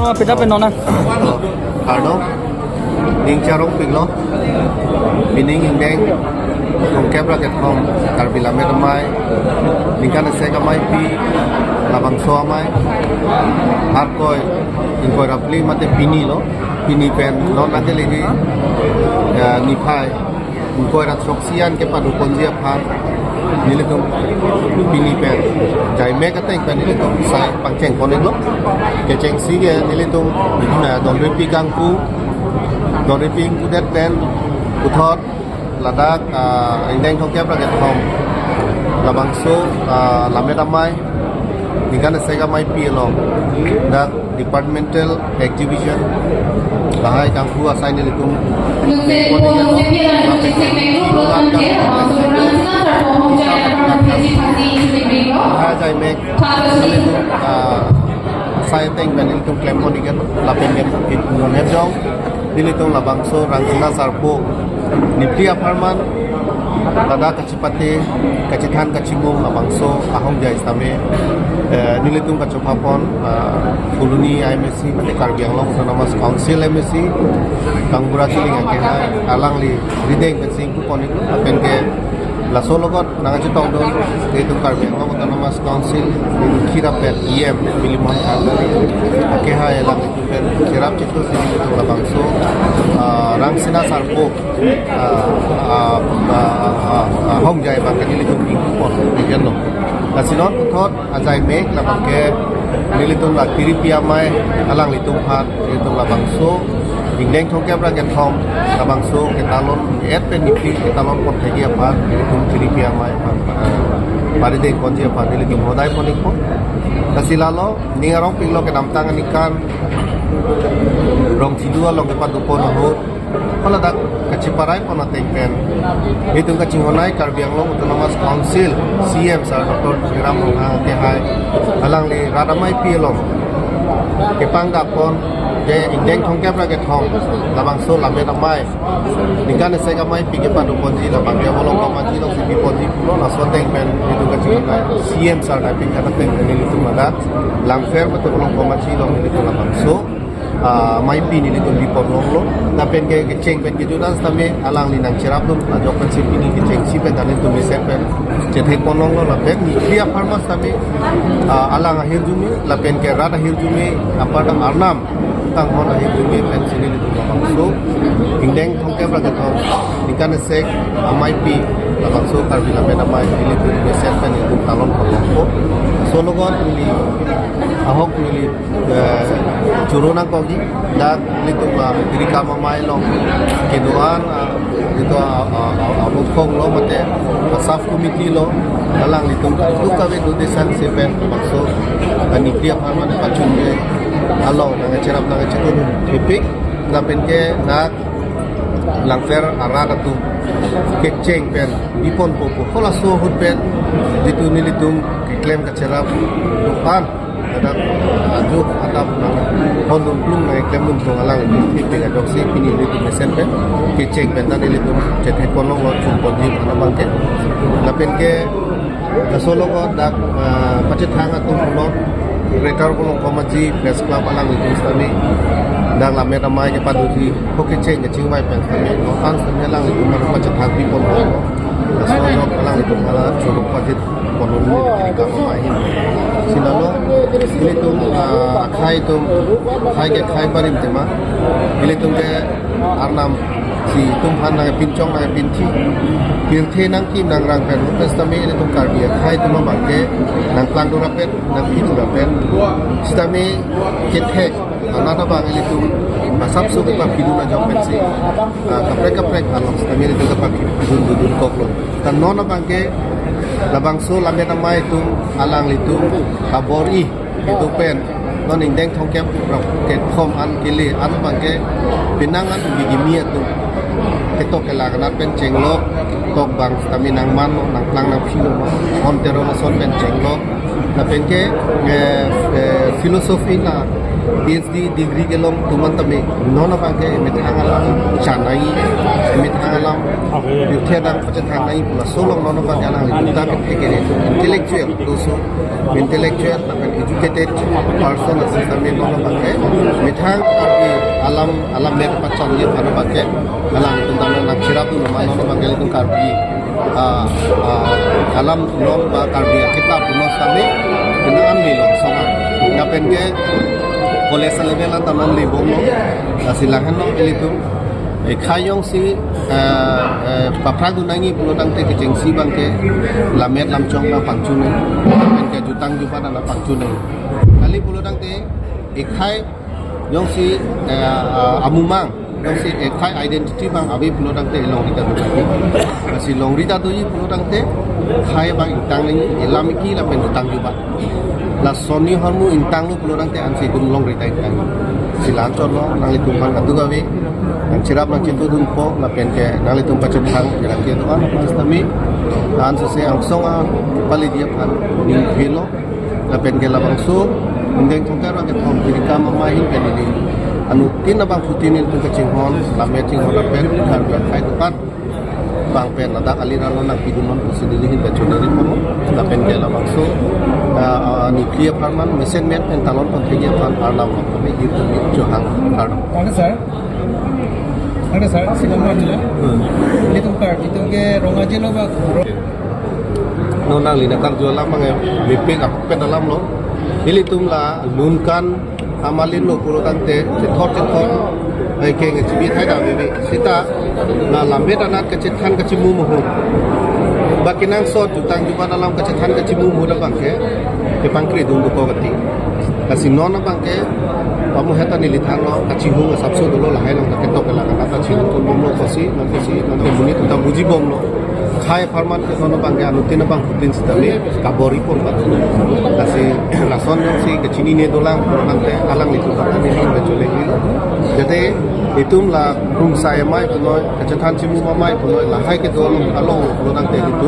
nó phải đáp bên nó nè. Karno ning charong piglo bining indeng kung kebra ket kom karbila metamai ningkan se kamai pi labang so amai har koi in koi rapli mate pini pen non nate legi ni phai in koi rat soksian ke padu konjia phan nilitum pini pen jai me ka teng pen nilitum sai pangcheng koneng lo ke cheng si ge nilitum na don repi kangku don repi kudet pen uthot ladak indeng thong kep raket thom labang so lamet amai ningkan se ka mai pi lo dak departmental exhibition bahai kangku asai nilitum jai mek sai teng ben nilitum klem konigen lapen gen non hebjong nilitum labang so rangsina sarpo Nipria Farman, Lada Kacipate, Kacitan Kacimung, Labangso, Ahong Jais Tame, Nilitung Kacopapon, Fuluni IMSC, Mate Karbiang Long, Sanamas Council MSC, Kanggura Siling Akeha, Alangli, Rideng Kacing Kuponik, Apenge, La Sologot, Nangachitong Don, Nilitung Karbiang Long, Sanamas Council, Kirapet, EM, Miliman Kagari, Akeha, Elang, Kirap Chitu, Nilitung Labangso, Rangsina Sarpo, Hong Jai Bangka Nilitung Ingkupon, Nigeno. Kasinon Uthot, Azai Mek, Labangke, Nilitung La Tiripiamai, Alang Litung Hat, Nilitung Labangso, Indeng Thongkep Raket Thom, Labangso, Ketalon, Etpen Nipri, Ketalon Pontegia Pat, Nilitung Tiripiamai, Parideng Konjia Pat, Nilitung Hodai Poniko. Kasilalo, Ningarong Pinglo Kenamtangan Ikan, Rong Tidua Long Kepat Dupon Hot, Kalau dak kaciparai pun ada pen, itu kacingonai Karbiang Long Autonomous Council CM Sar Dr. Hiram Long Tehai, alang li radamai pilong, kepangga pon, je indeng thongkep raket thong, labang so lamet amai, ningkan saya kamai pergi padu ponji, labang dia bolong kamaji long sipi ponji pulo, nason teng pen itu kacingonai CM Sar Daping kata teng ini itu madat, langfer betul bolong kamaji long itu labang so. Mai pi ni litung di porlong lo, tapi ke keceng pen kejutan sampai alang li nang cerap dum, ajok pen sipi ni keceng sipi dan itu misen pen, cetek porlong lo, lapet ni dia farmas sampai alang akhir jumi, lapet ke rada akhir jumi, apa dah arnam, tang mon akhir jumi pen sini litung lapang so, indeng thongkep raket thong, ikan sek amai pi, lapang so karbi lapet amai ini litung misen pen itu talon porlong ko, sologon ini ahok ini Curunang kogi, dak litung la diri kama mai long kedoan itu abukong lo mate saf committee lo dalang litung itu kawe desan sepen maksud ani dia farman pacun ke alo nang cerap nang cetun pipik ngapen ke nak langfer arada tu keceng pen ipon popo kola so hut pen ditu ni litung klaim ka cerap dukan ada ajuk atap hondun plung na klaim dum tong alang ni pinga doksi pini litung mesen pen keceng pen tan litung cetek kolong lo chumpon di ana bangke lapen ke solo ko dak pacet hanga tu pulo retar kolong komaji press club alang litung stami dang lamet amai ke paduji hoke ceng ke cingwai pen stami no an stami alang litung mana pacet hang pipon lo solo alang litung ala chuluk pacet kolong ni kiri kama mai silalo ilitung khai ke khai barim tema ilitung ke arnam si tumhan nang pincong nang pinthi pirthe nang kim nang rang pen pestami ilitung karbia khai tuma bangke nang klang durapet nang pitu rapet stami kethe anata bang ilitung masap su ke piduna jong pensi kaprek along stami ilitung ke dun koklo tan nona bangke labang so lamet amai tu alang litu kabori itu pen non indeng thongkem ket khom an kili an bangke pinangan bigimia tu ketok kelagan pen cenglok tok bang kami nang man nang plang nang philo on tero son pen cenglok na penke philosophy na PhD degree ke long tuman tame nona bangke mithangalam chanai mithangalam yuthedang pachanai pula solong nona bangke alang juta ke intellectual also intellectual and educated person as tame nona bangke mithang alam net pachan ye nona bangke alang tentang nak sirap nona nona bangke itu karbi alam non ba karbi kitab nona tame dengan nilong songan ngapen ke college level la tamam li bomo asilahan no elitu khayong si papra gunangi pulodang te kejengsi bangke lamet lamchong na pangchune men ke jutang jupa na pangchune kali pulodang te ekhai yong si amumang yong si ekhai identity bang abi pulodang te long rita tu asi long rita tu pulodang te khai bang intang ni elamiki la pen jutang jupa la soni hormu intang lu pelorang te ansi dum long rita intang silan cholo nang li tum pang adu gawe nang cirap nang cintu dum po la pen ke nang li tum pacet hang jarak ke to an pastami an se ang songa pali dia pan ni bilo la pen ke la bangsu ndeng tongkar ke thom pirika mama hin ke ni anu tin abang putin itu kecing hon la me cing hon pen kan kai to kan bang pen la dak aliran nak pidunon pusidilihin ke choneri pomo la pen ke la bangsu nuclear perman mesin met and talon kontriya pan arlam kami gitu johang arlam ada sir silang aja itu card itu ke rong aja lo bak nona lina kan jual lama nge biping apa pedalam lo ili tumla lunkan amalin lo puluh tante cetor ke nge cibi thai dah bibi sita na lambe danat kecethan kecimu muhu bakinang so jutang jupa dalam kecethan kecimu muhu da bangke ke pangkri dundu ko gati kasi nona bangke pamu heta ni lithan lo kacihu nge sabso dolo lahai long ketok la kata cihu to lo kosi nanti muni tuta buji bom lo khai farman ke nona bangke anutin bang putin stami kabori pon ba kasi rason yang si kecini ne dolang nante alang itu kata ni bejole hilo jadi itum la kum saya mai punoi kecethan cimu mamai punoi lahai ke dolong along lo nante itu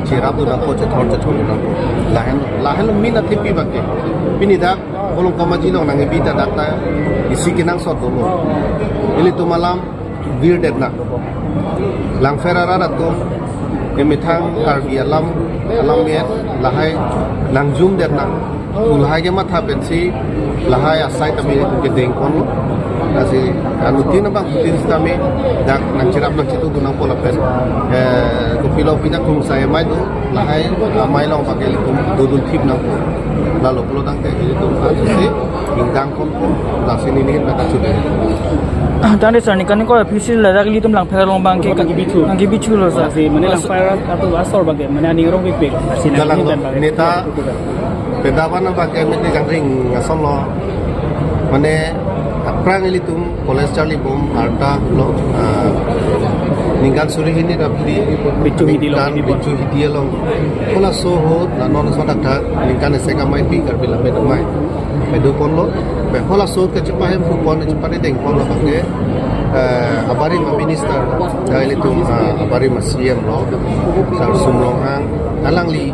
cirap tu nak ko cetor na lahen mina tipi bangke pini dak kolong kamaji long nang bita data isi kinang sot dulu ili tu malam bir detna lang ferara tu emithang karbi alam met lahai lang zoom detna lahai ke matha pensi lahai asai tami ke deng kon kasi anu tin bang putin kami dak nang cirap nang situ tu nang pola pen ko pilo pina kum saya mai tu lahai mai long pakai likum dudul tip nang lalu pulau tang teh itu asli bintang kon la sini ni nak sudah tadi sir ni kan ko official la dak li tum lang phera long bang ke kan gibichu lo sa si mane lang phera atau asor bage mane ani rong big dalam neta pedawan bage mete jangring ngasol lo mane aprang ili tum college charlie bom arta lo ningkan suri ini rapdi bicu hidi long kola so ho na non so dak ningkan se ka mai pi kar bila med mai medo kon lo be kola so ke cepa hem fu kon cepa de deng kon lo bangke abari ma minister dai tum abari ma CM lo sar sum long hang alang li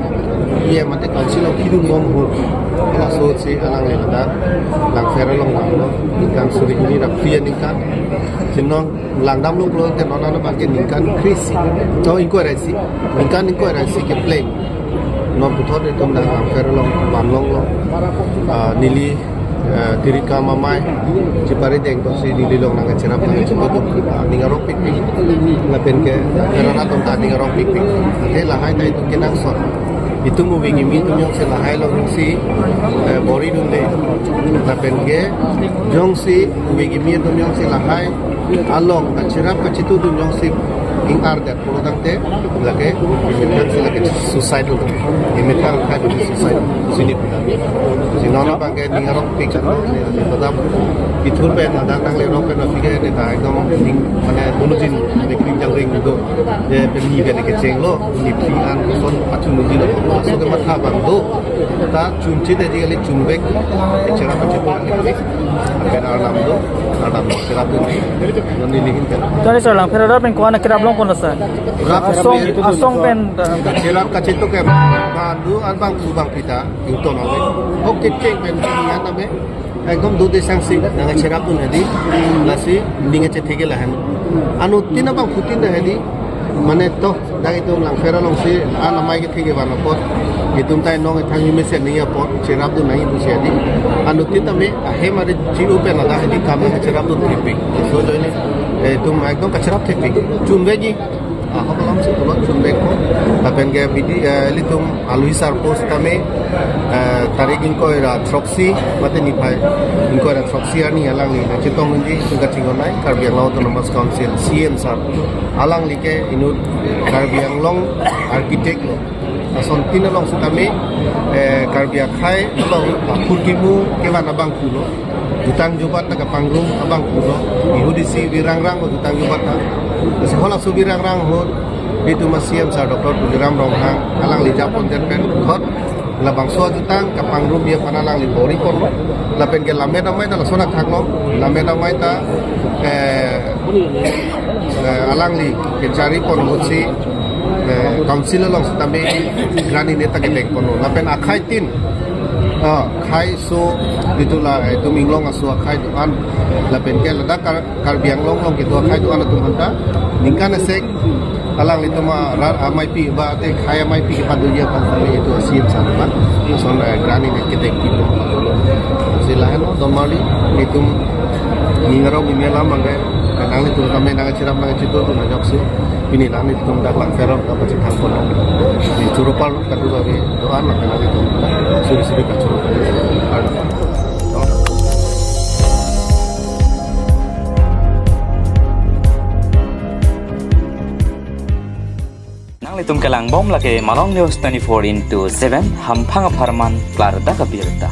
ia mate council of kidung mom ho kola so si alang li da lang fera long lo ningkan suri ini rapdi ningkan sinong langdam lu lo ke nona ba ke ningkan krisi to incoherency ke play non puthor de tum da fer long manlong lo nili tirika mamai cipari deng to si nili long nang cerap nang cepo ningarong pik ngapen ke karena tom ta ningarong pik he la hai dai tu kenang so itu moving imi tu nyong se la hai long si bori dun de ngapen ke jong si moving imi tu nyong se la hai along cerap ka citu tu nyong si ing ardat pulutang te lage imitang sila ke suicidal imitang ka du suicide sini sinona bangke ningarok pik tetap itur pe na datang le rok pe na fige de ta ekdom ning mane bulujin de krim jang ring do de peni ke de cheng lo ni pi an son pachun ni lo so ke matha bang do ta chunchi de le chumbek echara pa chepa ni ke na alam do adam cerap ni ni lihin kan tadi sir lang phera pen ko na kira long kono sa. Asong pen. Kacirap kacito kem. Madu albang subang kita itu nawe. Oke cek pen ini nabe. Agam dua desang sih dengan cerap tu nadi. Nasi dengan cetek lah. Anu tina bang putin dah hadi. Mana toh dah itu lang fera long si alamai ke tiga bana pot. Itu tay nong thang ini mesen ni pot. Cerap tu naik tu siadi. Anu tina me ahem ada ciu pen ada hadi kami cerap tu tipik. So tu ini itu agam cerap tipik. Cumbe ji. Ako lang sa tulad sundek ko tapen ge bidi litum aluisar post kami tarigin ko era troxy mate ni phai inko era troxy ani alang ni chitong ni suga chingonai Karbiang Long Autonomous Council CM sar alang like inut Karbiang Long architect lo ason tinalong sa kami Karbiang khai long pulkimu kewan abang kulo jutang jubat na kapangrum abang kulo ihudisi wirangrang o jutang jubat na kasi hola subirang-rang hon itu masih sa Dr. Tugiram Ronghang alang li Japon jen pen khot labang so jutang kapangrum dia panalang li bori kon lapen ke lamet amai ta sona thakno lamet amai ta alang li ke cari kon hotsi council long stame grani neta ke tek kon lapen akhai tin khai so itulah itu minglong asu khai tuan lapen ke lada Karbiang Long long gitu khai tuan tu hanta ningkan sek alang itu ma amai pi ba te khai amai pi padu dia kan itu asim sana son grani ne kita gitu silahan domali itu ningarau mimela mangga nang itu kami nang ciram nang citu tu najak si ini nang itu dak lang feror ka pacit hang kono di curupal kadu bagi doa nang itu suri-suri ka curupal Nang litum kelang bom lagi Malong News 24/7 hampang aparman klar da kabirta.